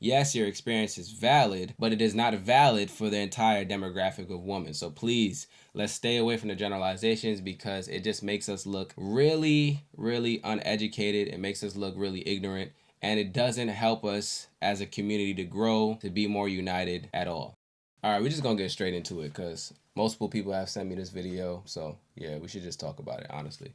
Yes, your experience is valid, but it is not valid for the entire demographic of women. So please, let's stay away from the generalizations because it just makes us look really, really uneducated. It makes us look really ignorant, and it doesn't help us as a community to grow, to be more united at all. All right, we're just gonna get straight into it because multiple people have sent me this video. So yeah, we should just talk about it, honestly.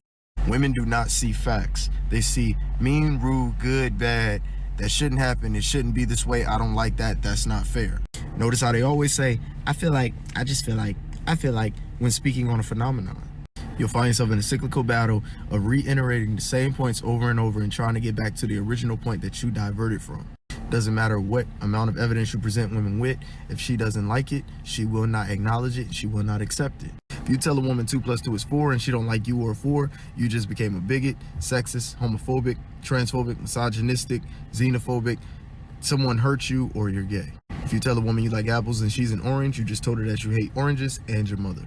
Women do not see facts. They see mean, rude, good, bad. That shouldn't happen. It shouldn't be this way. I don't like that. That's not fair. Notice how they always say, I feel like, I just feel like, I feel like, when speaking on a phenomenon. You'll find yourself in a cyclical battle of reiterating the same points over and over and trying to get back to the original point that you diverted from. Doesn't matter what amount of evidence you present women with, if she doesn't like it, she will not acknowledge it, she will not accept it. If you tell a woman 2 + 2 is 4 and she don't like you or a 4, you just became a bigot, sexist, homophobic, transphobic, misogynistic, xenophobic, someone hurt you, or you're gay. If you tell a woman you like apples and she's an orange, you just told her that you hate oranges and your mother.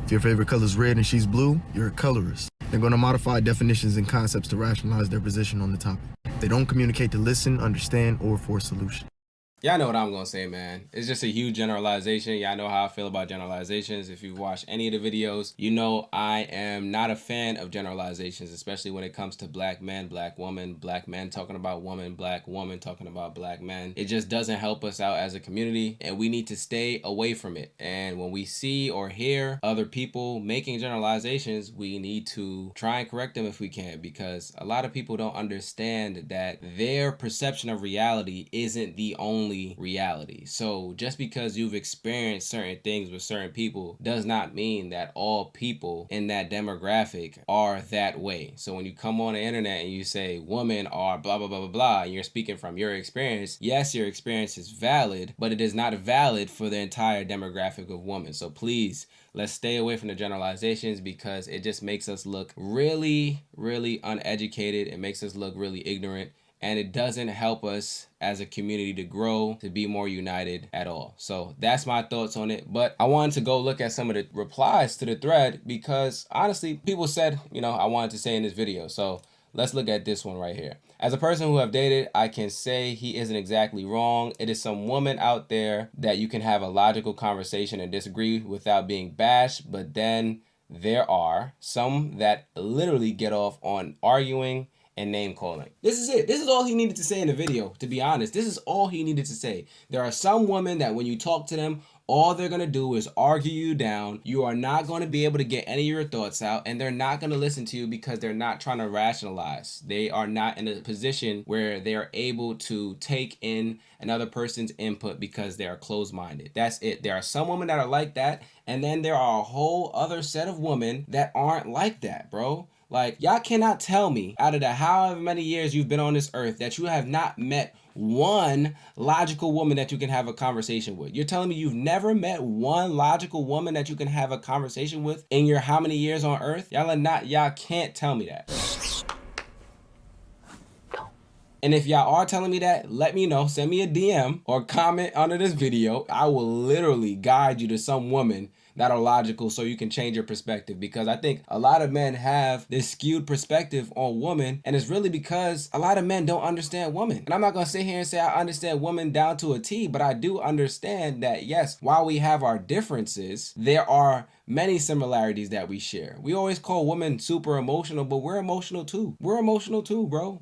If your favorite color is red and she's blue, you're a colorist. They're going to modify definitions and concepts to rationalize their position on the topic. They don't communicate to listen, understand, or for a solution. Y'all know what I'm gonna say, man. It's just a huge generalization. Y'all know how I feel about generalizations. If you've watched any of the videos, you know I am not a fan of generalizations, especially when it comes to black men, black woman, black men talking about woman, black woman talking about black men. It just doesn't help us out as a community, and we need to stay away from it. And when we see or hear other people making generalizations, we need to try and correct them if we can, because a lot of people don't understand that their perception of reality isn't the only reality. So just because you've experienced certain things with certain people does not mean that all people in that demographic are that way. So when you come on the internet and you say women are blah blah blah blah blah, and you're speaking from your experience, yes, your experience is valid, but it is not valid for the entire demographic of women. So please, let's stay away from the generalizations because it just makes us look really, really uneducated. It makes us look really ignorant, and it doesn't help us as a community to grow, to be more united at all. So that's my thoughts on it. But I wanted to go look at some of the replies to the thread because honestly, people said, I wanted to say in this video. So let's look at this one right here. As a person who have dated, I can say he isn't exactly wrong. It is some woman out there that you can have a logical conversation and disagree without being bashed, but then there are some that literally get off on arguing and name calling. This is it. This is all he needed to say in the video, to be honest. This is all he needed to say. There are some women that when you talk to them, all they're going to do is argue you down. You are not going to be able to get any of your thoughts out, and they're not going to listen to you because they're not trying to rationalize. They are not in a position where they are able to take in another person's input because they are closed-minded. That's it. There are some women that are like that, and then there are a whole other set of women that aren't like that, bro. Like, y'all cannot tell me out of the however many years you've been on this earth that you have not met one logical woman that you can have a conversation with. You're telling me you've never met one logical woman that you can have a conversation with in your how many years on earth? Y'all can't tell me that. And if y'all are telling me that, let me know. Send me a DM or comment under this video. I will literally guide you to some woman that are logical so you can change your perspective, because I think a lot of men have this skewed perspective on women, and it's really because a lot of men don't understand women. And I'm not going to sit here and say I understand women down to a T, but I do understand that, yes, while we have our differences, there are many similarities that we share. We always call women super emotional, but we're emotional too. We're emotional too, bro.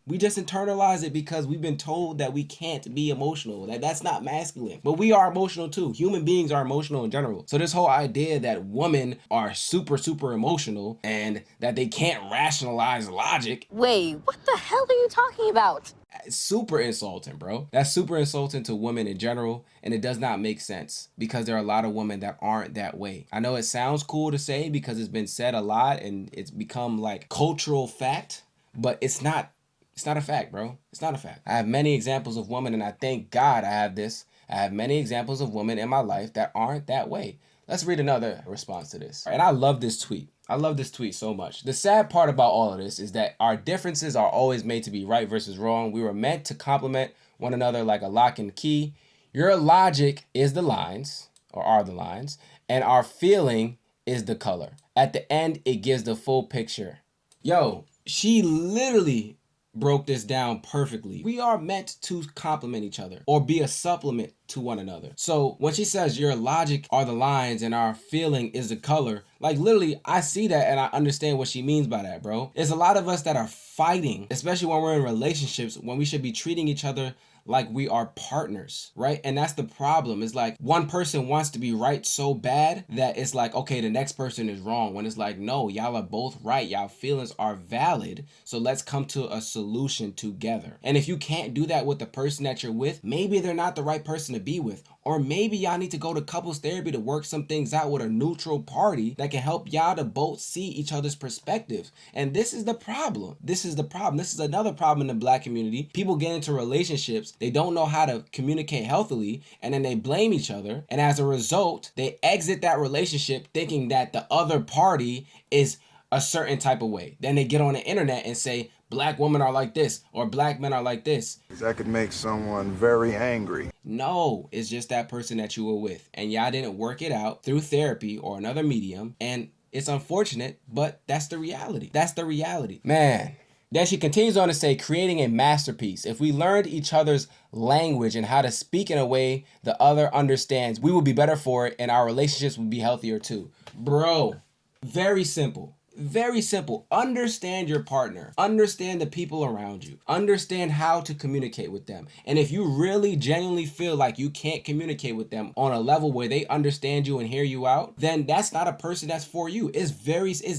We just internalize it because we've been told that we can't be emotional. That's not masculine. But we are emotional too. Human beings are emotional in general. So this whole idea that women are super, super emotional and that they can't rationalize logic. Wait, what the hell are you talking about? It's super insulting, bro. That's super insulting to women in general, and it does not make sense because there are a lot of women that aren't that way. I know it sounds cool to say because it's been said a lot and it's become like cultural fact, but it's not. It's not a fact, bro. It's not a fact. I have many examples of women, and I thank God I have this. I have many examples of women in my life that aren't that way. Let's read another response to this. And I love this tweet. I love this tweet so much. The sad part about all of this is that our differences are always made to be right versus wrong. We were meant to complement one another like a lock and key. Your logic is the lines, or are the lines, and our feeling is the color. At the end, it gives the full picture. Yo, she literally broke this down perfectly. We are meant to complement each other or be a supplement to one another. So when she says your logic are the lines and our feeling is the color, like literally I see that and I understand what she means by that, bro. There's a lot of us that are fighting, especially when we're in relationships, when we should be treating each other like we are partners, right? And that's the problem. It's like one person wants to be right so bad that it's like, okay, the next person is wrong. When it's like, no, y'all are both right. Y'all feelings are valid. So let's come to a solution together. And if you can't do that with the person that you're with, maybe they're not the right person to be with. Or maybe y'all need to go to couples therapy to work some things out with a neutral party that can help y'all to both see each other's perspectives. And this is the problem. This is the problem. This is another problem in the Black community. People get into relationships, they don't know how to communicate healthily, and then they blame each other. And as a result, they exit that relationship thinking that the other party is a certain type of way. Then they get on the internet and say, Black women are like this, or Black men are like this. That could make someone very angry. No, it's just that person that you were with, and y'all didn't work it out through therapy or another medium, and it's unfortunate, but that's the reality. That's the reality. Man. Then she continues on to say, creating a masterpiece. If we learned each other's language and how to speak in a way the other understands, we would be better for it, and our relationships would be healthier too. Bro, very simple. Very simple. Understand your partner. Understand the people around you. Understand how to communicate with them. And if you really genuinely feel like you can't communicate with them on a level where they understand you and hear you out, then that's not a person that's for you. It's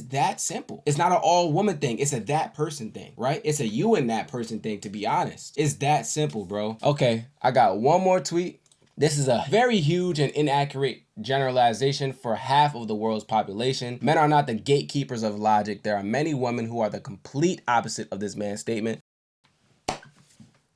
that simple. It's not an all woman thing. It's a that person thing, right? It's a you and that person thing, to be honest. It's that simple, bro. Okay, I got one more tweet. This is a very huge and inaccurate generalization for half of the world's population. Men are not the gatekeepers of logic. There are many women who are the complete opposite of this man's statement.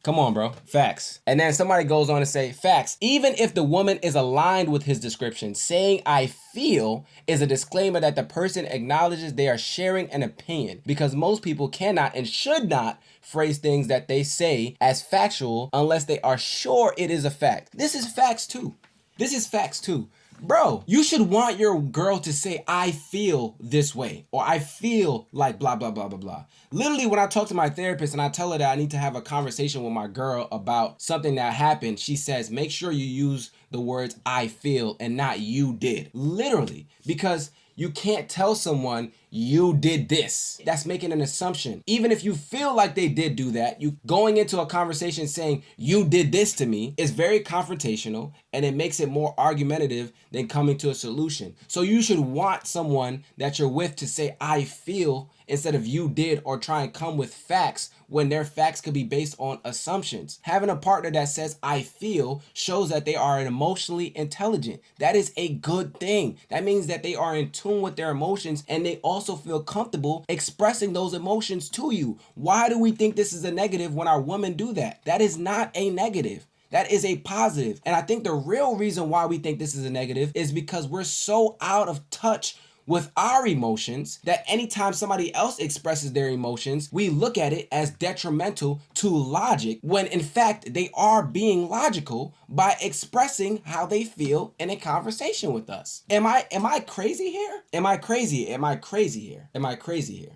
Come on, bro. Facts. And then somebody goes on to say, facts. Even if the woman is aligned with his description, saying I feel is a disclaimer that the person acknowledges they are sharing an opinion, because most people cannot and should not phrase things that they say as factual unless they are sure it is a fact. This is facts too. This is facts too. Bro, you should want your girl to say, I feel this way, or I feel like blah, blah, blah, blah, blah. Literally, when I talk to my therapist and I tell her that I need to have a conversation with my girl about something that happened, she says, make sure you use the words I feel and not you did. Literally, because you can't tell someone you did this. That's making an assumption. Even if you feel like they did do that, you going into a conversation saying you did this to me is very confrontational, and it makes it more argumentative than coming to a solution. So you should want someone that you're with to say I feel instead of you did, or try and come with facts when their facts could be based on assumptions. Having a partner that says I feel shows that they are emotionally intelligent. That is a good thing. That means that they are in tune with their emotions, and they also feel comfortable expressing those emotions to you. Why do we think this is a negative when our women do that? That is not a negative. That is a positive. And I think the real reason why we think this is a negative is because we're so out of touch with our emotions that anytime somebody else expresses their emotions, we look at it as detrimental to logic, when in fact they are being logical by expressing how they feel in a conversation with us. Am I crazy here? Am I crazy? Am I crazy here? Am I crazy here?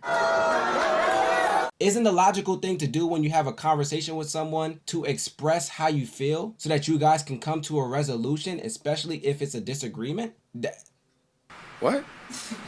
Isn't the logical thing to do when you have a conversation with someone to express how you feel so that you guys can come to a resolution, especially if it's a disagreement? What?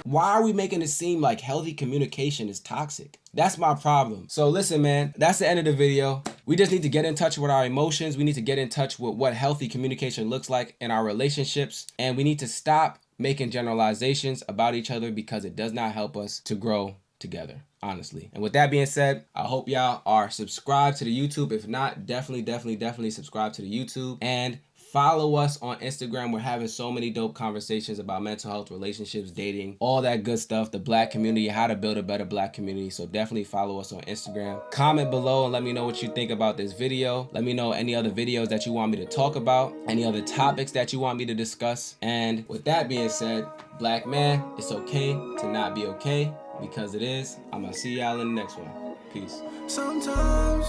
Why are we making it seem like healthy communication is toxic? That's my problem. So listen, man, that's the end of the video. We just need to get in touch with our emotions. We need to get in touch with what healthy communication looks like in our relationships. And we need to stop making generalizations about each other, because it does not help us to grow together, honestly. And with that being said, I hope y'all are subscribed to the YouTube. If not, definitely subscribe to the YouTube, and follow us on Instagram. We're having so many dope conversations about mental health, relationships, dating, all that good stuff, the Black community, how to build a better Black community. So definitely follow us on Instagram. Comment below and let me know what you think about this video. Let me know any other videos that you want me to talk about, any other topics that you want me to discuss. And with that being said, Black man, it's okay to not be okay, because it is. I'm gonna see y'all in the next one. Peace. Sometimes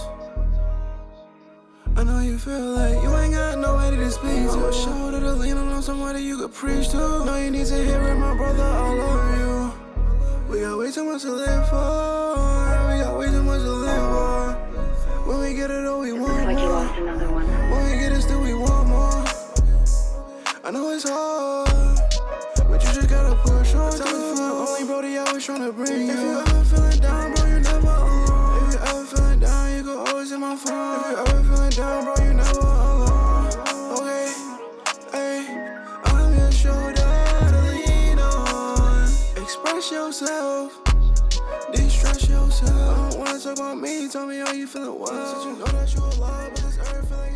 I know you feel like you ain't got nobody to speak to. A shoulder to lean on, somebody you could preach to. No, you need to hear it, my brother, I love you. We got way too much to live for. We got way too much to live for. When we get it, oh, we want Looks like you more. lost another one. When we get it, still we want more. I know it's hard, but you just gotta push on. Tell me for only Brody, always tryna bring you. If you ever feeling down, bro, you never alone. If you ever feeling down, you can always hit my phone. If you ever feeling down, bro, you never alone. Okay, hey, I'm your shoulder to lean on. Express yourself, distress yourself. I don't wanna talk about me, tell me how you feeling well. Since you know that you alive, but this earth feeling